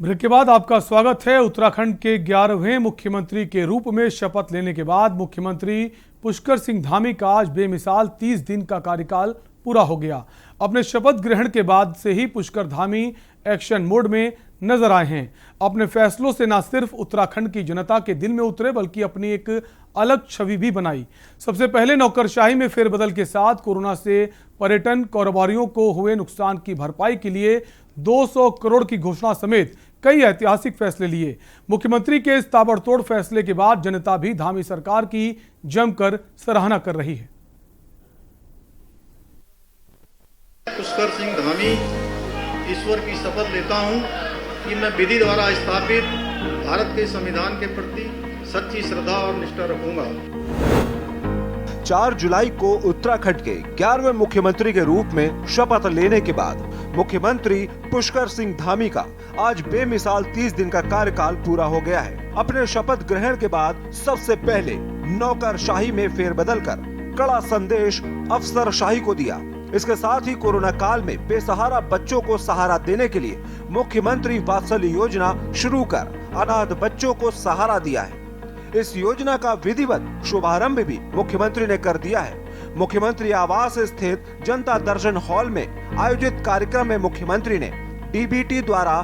Break के बाद आपका स्वागत है। उत्तराखंड के 11वें मुख्यमंत्री के रूप में शपथ लेने के बाद मुख्यमंत्री पुष्कर सिंह धामी का आज बेमिसाल 30 दिन का कार्यकाल पूरा हो गया। अपने शपथ ग्रहण के बाद से ही पुष्कर धामी एक्शन मोड में नजर आए हैं। अपने फैसलों से न सिर्फ उत्तराखंड की जनता के दिल में उतरे बल्कि अपनी एक अलग छवि भी बनाई। सबसे पहले नौकरशाही में फेरबदल के साथ कोरोना से पर्यटन कारोबारियों को हुए नुकसान की भरपाई के लिए 200 करोड़ की घोषणा समेत कई ऐतिहासिक फैसले लिए। मुख्यमंत्री के इस ताबड़तोड़ फैसले के बाद जनता भी धामी सरकार की जमकर सराहना कर रही है। पुष्कर सिंह धामी ईश्वर की शपथ लेता हूं कि मैं विधि द्वारा स्थापित भारत के संविधान के प्रति सच्ची श्रद्धा और निष्ठा रखूंगा। 4 जुलाई को उत्तराखंड के 11वें मुख्यमंत्री के रूप में शपथ लेने के बाद मुख्यमंत्री पुष्कर सिंह धामी का आज बेमिसाल 30 दिन का कार्यकाल पूरा हो गया है। अपने शपथ ग्रहण के बाद सबसे पहले नौकरशाही में फेरबदल कर कड़ा संदेश अफसरशाही को दिया। इसके साथ ही कोरोना काल में बेसहारा बच्चों को सहारा देने के लिए मुख्यमंत्री वात्सल्य योजना शुरू कर अनाथ बच्चों को सहारा दिया है। इस योजना का विधिवत शुभारंभ भी मुख्यमंत्री ने कर दिया है। मुख्यमंत्री आवास स्थित जनता दर्शन हॉल में आयोजित कार्यक्रम में मुख्यमंत्री ने डीबीटी द्वारा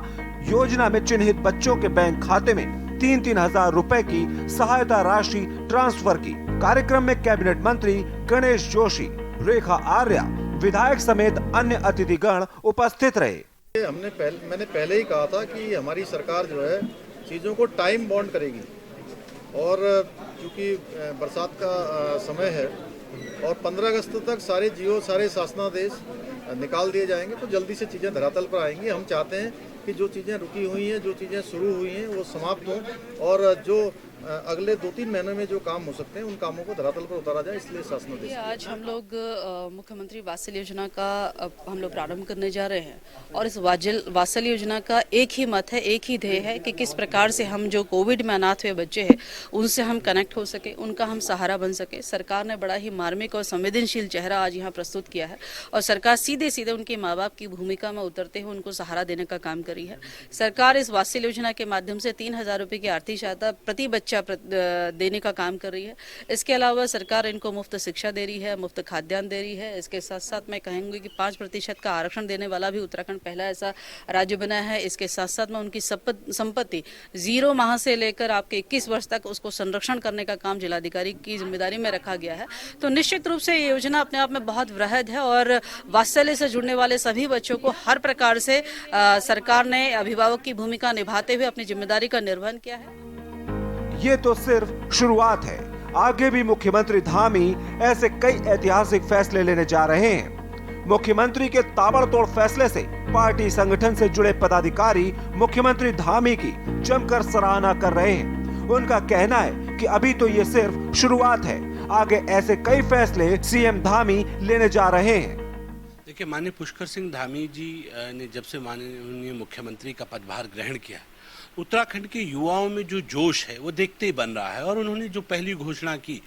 योजना में चिन्हित बच्चों के बैंक खाते में 3-3 हजार रुपए की सहायता राशि ट्रांसफर की। कार्यक्रम में कैबिनेट मंत्री गणेश जोशी, रेखा आर्या, विधायक समेत अन्य अतिथिगण उपस्थित रहे। मैंने पहले ही कहा था कि हमारी सरकार जो है चीज़ों को टाइम बाउंड करेगी और क्योंकि बरसात का समय है और 15 अगस्त तक सारे शासनादेश निकाल दिए जाएंगे तो जल्दी से चीज़ें धरातल पर आएंगी। हम चाहते हैं कि जो चीज़ें रुकी हुई हैं, जो चीज़ें शुरू हुई हैं वो समाप्त हों और जो अगले 2-3 महीनों में जो काम हो सकते हैं उन कामों को धरातल पर उतारा जाए, इसलिए शासनादेश। आज हम लोग मुख्यमंत्री वात्सल्य योजना का हम लोग प्रारंभ करने जा रहे हैं और इस वात्सल्य योजना का एक ही मत है, एक ही ध्येय है कि किस प्रकार से हम जो कोविड में अनाथ हुए बच्चे हैं उनसे हम कनेक्ट हो सके, उनका हम सहारा बन सके। सरकार ने बड़ा ही मार्मिक और संवेदनशील चेहरा आज यहाँ प्रस्तुत किया है और सरकार सीधे सीधे उनके माँ बाप की भूमिका में उतरते हुए उनको सहारा देने का काम करी है। सरकार इस वात्सल्य योजना के माध्यम से 3,000 रुपये की आर्थिक सहायता प्रति बच्चा देने का काम कर रही है। इसके अलावा सरकार इनको मुफ्त शिक्षा दे रही है, मुफ्त खाद्यान्न दे रही है। इसके साथ साथ मैं कहूँगी कि 5% का आरक्षण देने वाला भी उत्तराखंड पहला ऐसा राज्य बना है। इसके साथ साथ में उनकी संपत्ति 0 माह से लेकर आपके 21 वर्ष तक उसको संरक्षण करने का काम जिलाधिकारी की जिम्मेदारी में रखा गया है। तो निश्चित रूप से ये योजना अपने आप में बहुत वृहद है और वात्सल्य से जुड़ने वाले सभी बच्चों को हर प्रकार से सरकार ने अभिभावक की भूमिका निभाते हुए अपनी जिम्मेदारी का निर्वहन किया है। ये तो सिर्फ शुरुआत है, आगे भी मुख्यमंत्री धामी ऐसे कई ऐतिहासिक फैसले लेने जा रहे हैं। मुख्यमंत्री के ताबड़तोड़ फैसले से पार्टी संगठन से जुड़े पदाधिकारी मुख्यमंत्री धामी की जमकर सराहना कर रहे हैं। उनका कहना है कि अभी तो ये सिर्फ शुरुआत है, आगे ऐसे कई फैसले सीएम धामी लेने जा रहे हैं। देखिए, माननीय पुष्कर सिंह धामी जी ने जब से माननीय मुख्यमंत्री का पदभार ग्रहण किया, उत्तराखंड के युवाओं में जो जोश है वो देखते ही बन रहा है। और उन्होंने जो पहली घोषणा की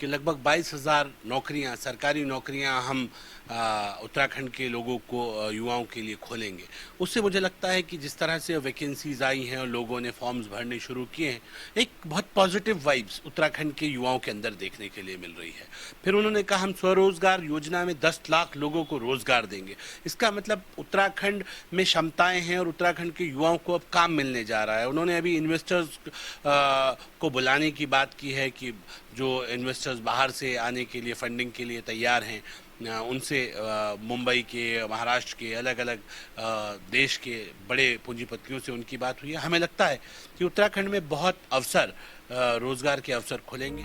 कि लगभग 22,000 नौकरियां, सरकारी नौकरियां हम उत्तराखंड के लोगों को, युवाओं के लिए खोलेंगे, उससे मुझे लगता है कि जिस तरह से वैकेंसीज आई हैं और लोगों ने फॉर्म्स भरने शुरू किए हैं, एक बहुत पॉजिटिव वाइब्स उत्तराखंड के युवाओं के अंदर देखने के लिए मिल रही है। फिर उन्होंने कहा हम स्वरोजगार योजना में 10 लाख लोगों को रोजगार देंगे। इसका मतलब उत्तराखंड में क्षमताएं हैं और उत्तराखंड के युवाओं को अब काम मिलने जा रहा है। उन्होंने अभी इन्वेस्टर्स को बुलाने की बात की है कि जो इन्वेस्टर्स बाहर से आने के लिए, फंडिंग के लिए तैयार हैं, उनसे मुंबई के, महाराष्ट्र के, अलग अलग देश के बड़े पूंजीपतियों से उनकी बात हुई है। हमें लगता है कि उत्तराखंड में बहुत अवसर, रोजगार के अवसर खुलेंगे।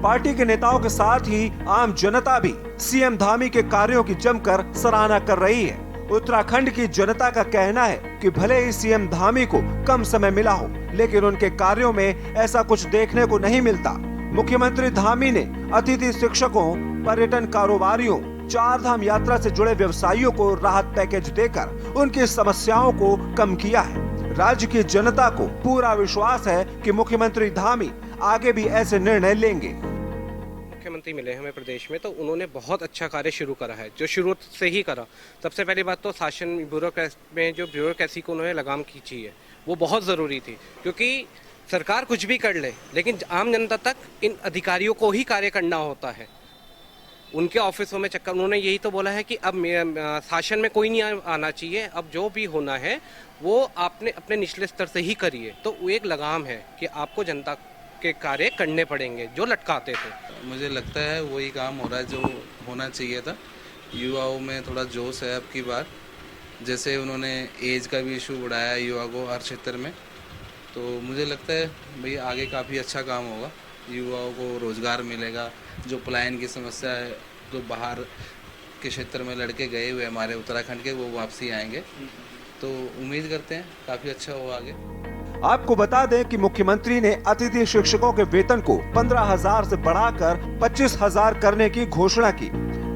पार्टी के नेताओं के साथ ही आम जनता भी सीएम धामी के कार्यों की जमकर सराहना कर रही है। उत्तराखंड की जनता का कहना है कि भले ही सीएम धामी को कम समय मिला हो, लेकिन उनके कार्यों में ऐसा कुछ देखने को नहीं मिलता। मुख्यमंत्री धामी ने अतिथि शिक्षकों, पर्यटन कारोबारियों, 4 धाम यात्रा से जुड़े व्यवसायियों को राहत पैकेज देकर उनकी समस्याओं को कम किया है। राज्य की जनता को पूरा विश्वास है कि मुख्यमंत्री धामी आगे भी ऐसे निर्णय लेंगे। मुख्यमंत्री मिले हमें प्रदेश में, तो उन्होंने बहुत अच्छा कार्य शुरू करा है, जो शुरू से ही करा। सबसे पहली बात तो शासन में जो ब्यूरोक्रेसी को उन्होंने लगाम खींची है, वो बहुत ज़रूरी थी, क्योंकि सरकार कुछ भी कर ले लेकिन आम जनता तक इन अधिकारियों को ही कार्य करना होता है। उनके ऑफिसों में चक्कर, उन्होंने यही तो बोला है कि अब शासन में कोई नहीं आना चाहिए, अब जो भी होना है वो आपने अपने निचले स्तर से ही करिए। तो वो एक लगाम है कि आपको जनता के कार्य करने पड़ेंगे जो लटकाते थे। मुझे लगता है वही काम हो रहा है जो होना चाहिए था। युवाओं में थोड़ा जोश है अब की बार, जैसे उन्होंने एज का भी इशू बढ़ाया युवा को हर क्षेत्र में, तो मुझे लगता है भाई आगे काफ़ी अच्छा काम होगा, युवाओं को रोज़गार मिलेगा। जो पलायन की समस्या है, जो बाहर के क्षेत्र में लड़के गए हुए हमारे उत्तराखंड के, वो वापसी आएंगे, तो उम्मीद करते हैं काफ़ी अच्छा होगा आगे। आपको बता दें कि मुख्यमंत्री ने अतिथि शिक्षकों के वेतन को 15,000 से बढ़ाकर 25,000 करने की घोषणा की।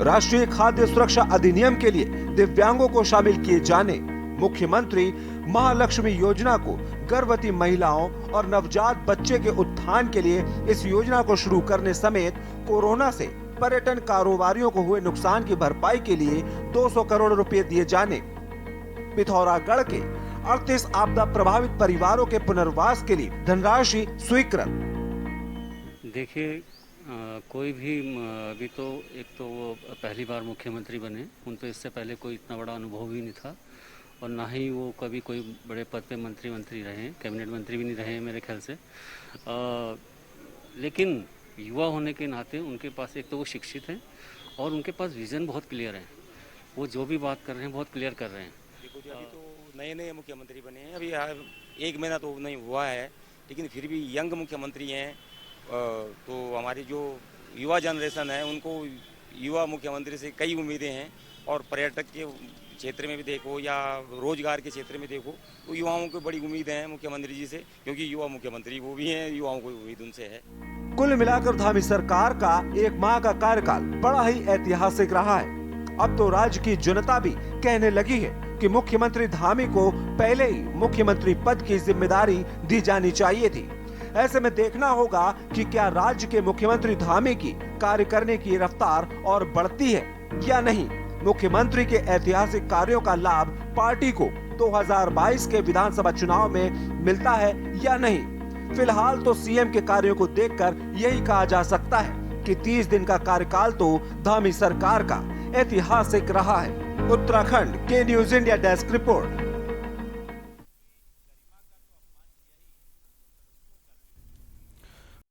राष्ट्रीय खाद्य सुरक्षा अधिनियम के लिए दिव्यांगों को शामिल किए जाने, मुख्यमंत्री महालक्ष्मी योजना को गर्भवती महिलाओं और नवजात बच्चे के उत्थान के लिए इस योजना को शुरू करने समेत कोरोना से पर्यटन कारोबारियों को हुए नुकसान की भरपाई के लिए 200 करोड़ रुपए दिए जाने, पिथौरागढ़ के 38 आपदा प्रभावित परिवारों के पुनर्वास के लिए धनराशि स्वीकृत। देखिए, कोई भी अभी तो एक तो वो पहली बार मुख्यमंत्री बने, उन पे इससे पहले कोई इतना बड़ा अनुभव ही नहीं था, और ना ही वो कभी कोई बड़े पद पे मंत्री रहे हैं, कैबिनेट मंत्री भी नहीं रहे हैं मेरे ख्याल से। लेकिन युवा होने के नाते उनके पास एक तो वो शिक्षित हैं और उनके पास विज़न बहुत क्लियर है, वो जो भी बात कर रहे हैं बहुत क्लियर कर रहे हैं। देखो जी, अभी तो नए मुख्यमंत्री बने हैं, अभी 1 महीना तो नहीं हुआ है, लेकिन फिर भी यंग मुख्यमंत्री हैं। तो हमारी जो युवा जनरेशन है उनको युवा मुख्यमंत्री से कई उम्मीदें हैं, और पर्यटक के क्षेत्र में भी देखो या रोजगार के क्षेत्र में देखो तो युवाओं को बड़ी उम्मीद है मुख्यमंत्री जी से, क्योंकि युवा मुख्यमंत्री वो भी हैं, युवाओं को उम्मीद उनसे है। कुल मिलाकर धामी सरकार का 1 माह का कार्यकाल बड़ा ही ऐतिहासिक रहा है। अब तो राज्य की जनता भी कहने लगी है कि मुख्यमंत्री धामी को पहले ही मुख्यमंत्री पद की जिम्मेदारी दी जानी चाहिए थी। ऐसे में देखना होगा कि क्या राज्य के मुख्यमंत्री धामी की कार्य करने की रफ्तार और बढ़ती है या नहीं। मुख्यमंत्री के ऐतिहासिक कार्यों का लाभ पार्टी को 2022 के विधानसभा चुनाव में मिलता है या नहीं। फिलहाल तो सीएम के कार्यों को देखकर यही कहा जा सकता है कि 30 दिन का कार्यकाल तो धामी सरकार का ऐतिहासिक रहा है। उत्तराखंड के न्यूज इंडिया डेस्क रिपोर्ट।